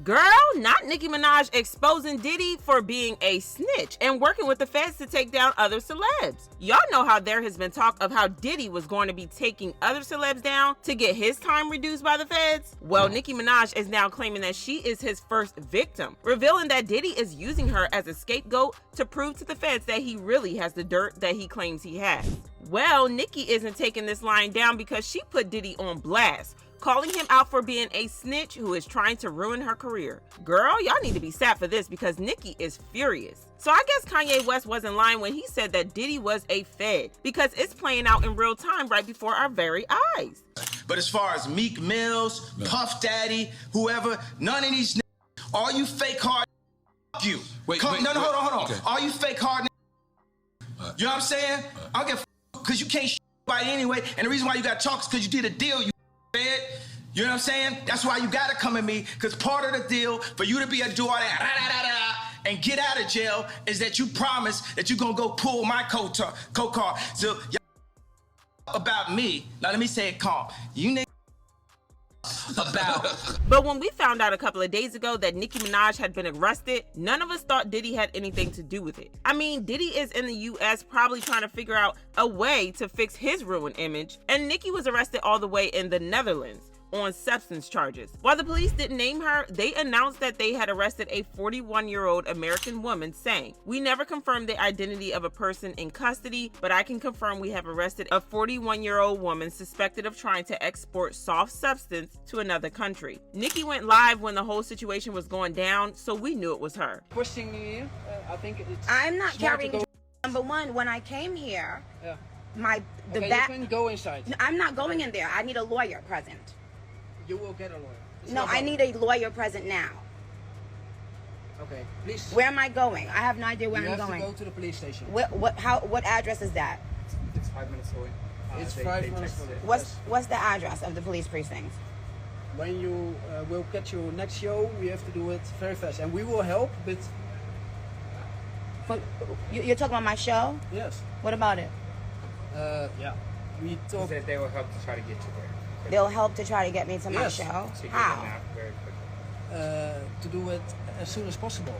Girl, not Nicki Minaj exposing Diddy for being a snitch and working with the feds to take down other celebs. Y'all know how there has been talk of how Diddy was going to be taking other celebs down to get his time reduced by the feds. Well, Nicki Minaj is now claiming that she is his first victim, revealing that Diddy is using her as a scapegoat to prove to the feds that he really has the dirt that he claims he has. Well, Nicki isn't taking this lying down because she put Diddy on blast, calling him out for being a snitch who is trying to ruin her career. Girl, y'all need to be sad for this because Nicki is furious. So I guess Kanye West wasn't lying when he said that Diddy was a fed, because it's playing out in real time right before our very eyes. But as far as Meek Mills, Puff Daddy, whoever, none of these all you fake hard you. Hold on. Okay. All you fake hard you know what I'm saying? I don't give because you can't by anyway, and the reason why you got talk is because you did a deal, you fed. You know what I'm saying? That's why you gotta come at me, because part of the deal for you to be able to do all that and get out of jail is that you promise that you're gonna go pull my coat car. So about me, now let me say it calm. You niggas about. But when we found out a couple of days ago that Nicki Minaj had been arrested, none of us thought Diddy had anything to do with it. I mean, Diddy is in the US probably trying to figure out a way to fix his ruined image, and Nicki was arrested all the way in the Netherlands on substance charges. While the police didn't name her, they announced that they had arrested a 41-year-old American woman, saying, "We never confirmed the identity of a person in custody, but I can confirm we have arrested a 41-year-old woman suspected of trying to export soft substance to another country." Nicki went live when the whole situation was going down, so we knew it was her. Pushing me, I think it's I'm not carrying. Number one, when I came here, you can go inside. I'm not going in there. I need a lawyer present. You will get a lawyer. No, I need a lawyer present now. Okay, please. Where am I going? I have no idea where I'm going. You have to go to the police station. What address is that? It's 5 minutes away. It's 5 minutes away. What's the address of the police precinct? When you will get your next show, we have to do it very fast, and we will help. But you're talking about my show? Yes. What about it? Yeah. We talk. They said they will help to try to get you there. They'll help to try to get me to my show? So How? Very quickly. To do it as soon as possible.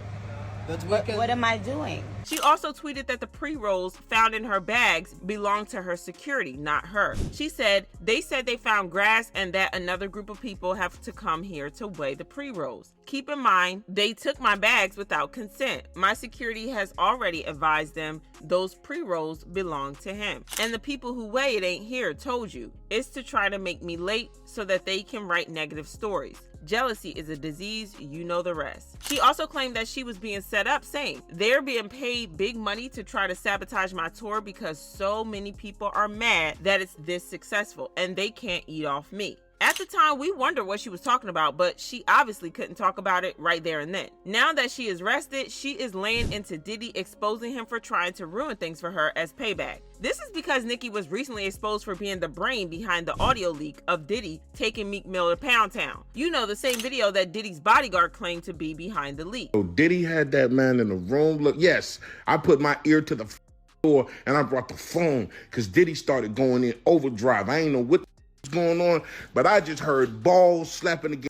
But what am I doing? She also tweeted that the pre-rolls found in her bags belonged to her security, not her. She said, "They said they found grass and that another group of people have to come here to weigh the pre-rolls. Keep in mind, they took my bags without consent. My security has already advised them those pre-rolls belong to him. And the people who weigh it ain't here, told you. It's to try to make me late so that they can write negative stories. Jealousy is a disease, you know the rest." She also claimed that she was being set up, saying, "They're being paid big money to try to sabotage my tour because so many people are mad that it's this successful and they can't eat off me." At the time, we wondered what she was talking about, but she obviously couldn't talk about it right there and then. Now that she is arrested, she is laying into Diddy, exposing him for trying to ruin things for her as payback. This is because Nicki was recently exposed for being the brain behind the audio leak of Diddy taking Meek Mill to Pound Town. You know, the same video that Diddy's bodyguard claimed to be behind the leak. So Diddy had that man in the room. Look, yes, I put my ear to the door and I brought the phone because Diddy started going in overdrive. I ain't know what going on, but I just heard balls slapping against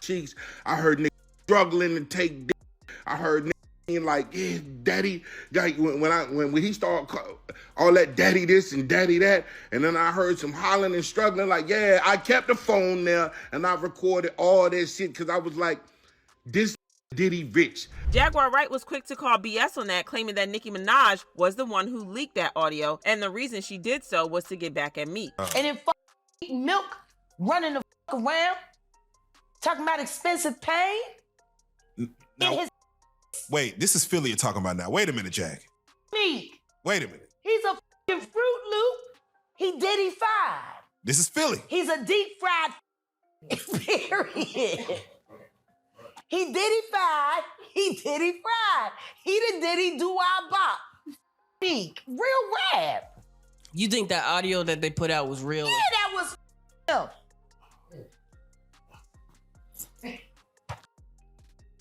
cheeks. I heard niggas struggling to take dick. I heard niggas like, "Yeah, daddy." Like when he started all that daddy this and daddy that, and then I heard some hollering and struggling. Like, yeah, I kept the phone there and I recorded all this shit because I was like, this Diddy rich. Jaguar Wright was quick to call BS on that, claiming that Nicki Minaj was the one who leaked that audio, and the reason she did so was to get back at Meek. And then Milk running the around, talking about expensive pain. Now, wait, this is Philly you're talking about now. Wait a minute, Jack. Meek. Wait a minute. He's a Fruit Loop. He Diddy-fied. This is Philly. He's a deep fried period. He Diddy-fied. He Diddy-fried. He the Diddy do our bop. Meek. Real rap. You think that audio that they put out was real? Yeah, that was real.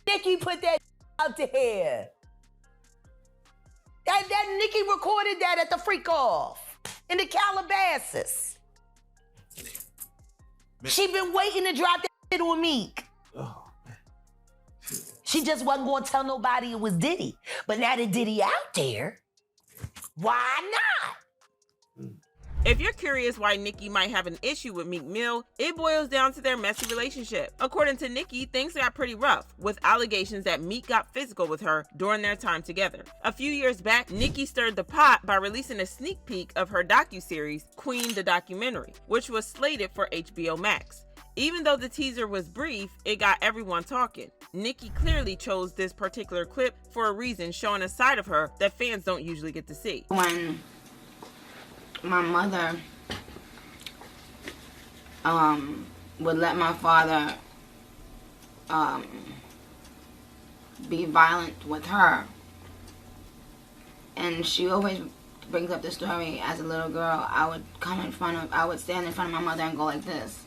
Nicki put that out there. That Nicki recorded that at the freak off in the Calabasas. She been waiting to drop that shit on Meek. Oh, man. She just wasn't going to tell nobody it was Diddy. But now that Diddy out there, why not? If you're curious why Nicki might have an issue with Meek Mill, it boils down to their messy relationship. According to Nicki, things got pretty rough, with allegations that Meek got physical with her during their time together. A few years back, Nicki stirred the pot by releasing a sneak peek of her docuseries, Queen the Documentary, which was slated for HBO Max. Even though the teaser was brief, it got everyone talking. Nicki clearly chose this particular clip for a reason, showing a side of her that fans don't usually get to see. When my mother would let my father be violent with her, and she always brings up the story as a little girl, I would stand in front of my mother and go like this.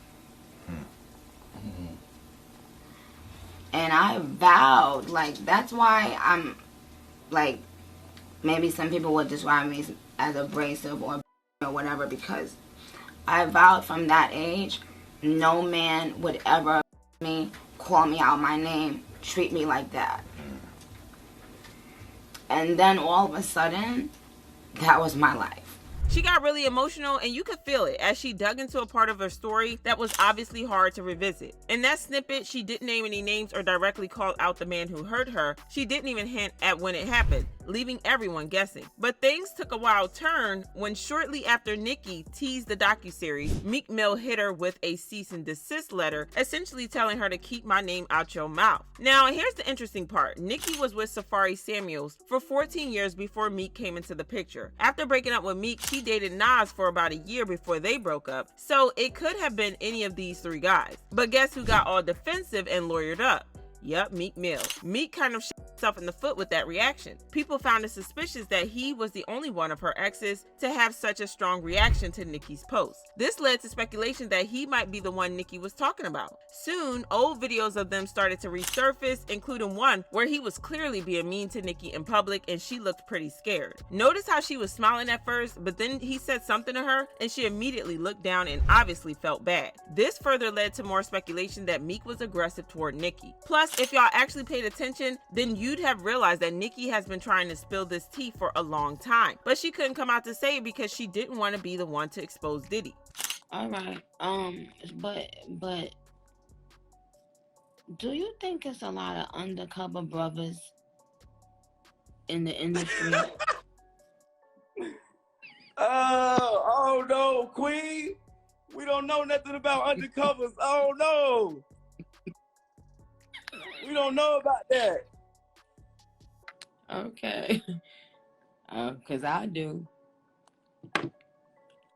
And I vowed, like, that's why I'm, like, maybe some people would describe me as abrasive or whatever, because I vowed from that age, no man would ever call me out my name, treat me like that. And then all of a sudden, that was my life. She got really emotional, and you could feel it as she dug into a part of her story that was obviously hard to revisit. In that snippet, she didn't name any names or directly call out the man who hurt her. She didn't even hint at when it happened, leaving everyone guessing. But things took a wild turn when shortly after Nicki teased the docuseries, Meek Mill hit her with a cease and desist letter, essentially telling her to keep my name out your mouth. Now, here's the interesting part. Nicki was with Safari Samuels for 14 years before Meek came into the picture. After breaking up with Meek, she dated Nas for about a year before they broke up, so it could have been any of these three guys. But guess who got all defensive and lawyered up? Yup, Meek Mill. Meek kind of shot himself in the foot with that reaction. People found it suspicious that he was the only one of her exes to have such a strong reaction to Nicki's post. This led to speculation that he might be the one Nicki was talking about. Soon, old videos of them started to resurface, including one where he was clearly being mean to Nicki in public and she looked pretty scared. Notice how she was smiling at first, but then he said something to her and she immediately looked down and obviously felt bad. This further led to more speculation that Meek was aggressive toward Nicki. Plus, if y'all actually paid attention, then you'd have realized that Nicki has been trying to spill this tea for a long time, but she couldn't come out to say it because she didn't want to be the one to expose Diddy. All right, but do you think it's a lot of undercover brothers in the industry? Oh no, Queen. We don't know nothing about undercovers. Oh no. We don't know about that. Okay. Because I do.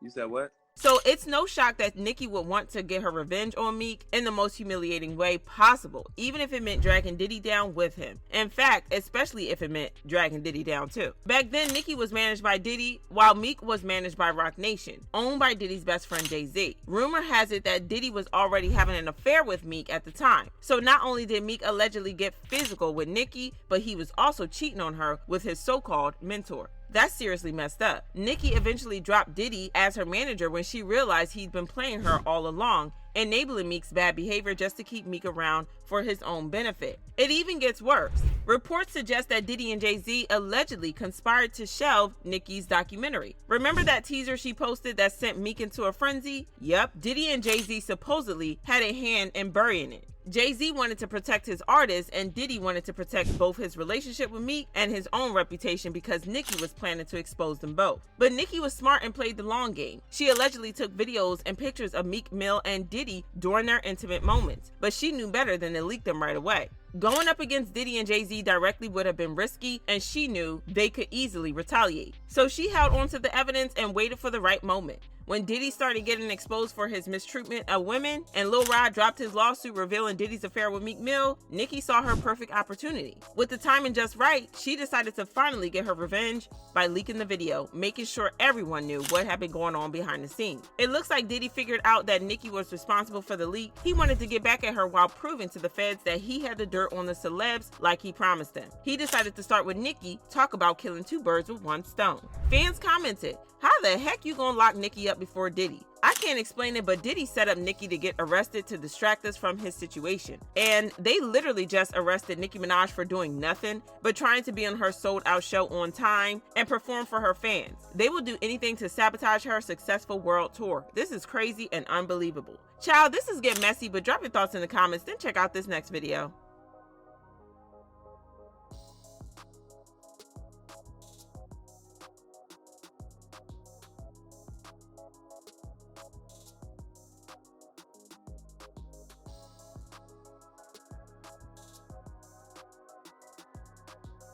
You said what? So it's no shock that Nicki would want to get her revenge on Meek in the most humiliating way possible, even if it meant dragging Diddy down with him. In fact, especially if it meant dragging Diddy down too. Back then, Nicki was managed by Diddy, while Meek was managed by Roc Nation, owned by Diddy's best friend Jay-Z. Rumor has it that Diddy was already having an affair with Meek at the time. So not only did Meek allegedly get physical with Nicki, but he was also cheating on her with his so-called mentor. That's seriously messed up. Nicki eventually dropped Diddy as her manager when she realized he'd been playing her all along, enabling Meek's bad behavior just to keep Meek around for his own benefit. It even gets worse. Reports suggest that Diddy and Jay-Z allegedly conspired to shelve Nicki's documentary. Remember that teaser she posted that sent Meek into a frenzy? Yep, Diddy and Jay-Z supposedly had a hand in burying it. Jay-Z wanted to protect his artist, and Diddy wanted to protect both his relationship with Meek and his own reputation because Nicki was planning to expose them both. But Nicki was smart and played the long game. She allegedly took videos and pictures of Meek Mill and Diddy during their intimate moments, but she knew better than to leak them right away. Going up against Diddy and Jay-Z directly would have been risky, and she knew they could easily retaliate. So she held on to the evidence and waited for the right moment. When Diddy started getting exposed for his mistreatment of women and Lil Rod dropped his lawsuit revealing Diddy's affair with Meek Mill, Nicki saw her perfect opportunity. With the timing just right, she decided to finally get her revenge by leaking the video, making sure everyone knew what had been going on behind the scenes. It looks like Diddy figured out that Nicki was responsible for the leak. He wanted to get back at her while proving to the feds that he had the dirt dirt on the celebs like he promised them. He decided to start with Nicki, talk about killing two birds with one stone. Fans commented, "How the heck you gonna lock Nicki up before Diddy? I can't explain it, but Diddy set up Nicki to get arrested to distract us from his situation. And they literally just arrested Nicki Minaj for doing nothing but trying to be on her sold-out show on time and perform for her fans. They will do anything to sabotage her successful world tour. This is crazy and unbelievable." Child, this is getting messy, but drop your thoughts in the comments, then check out this next video.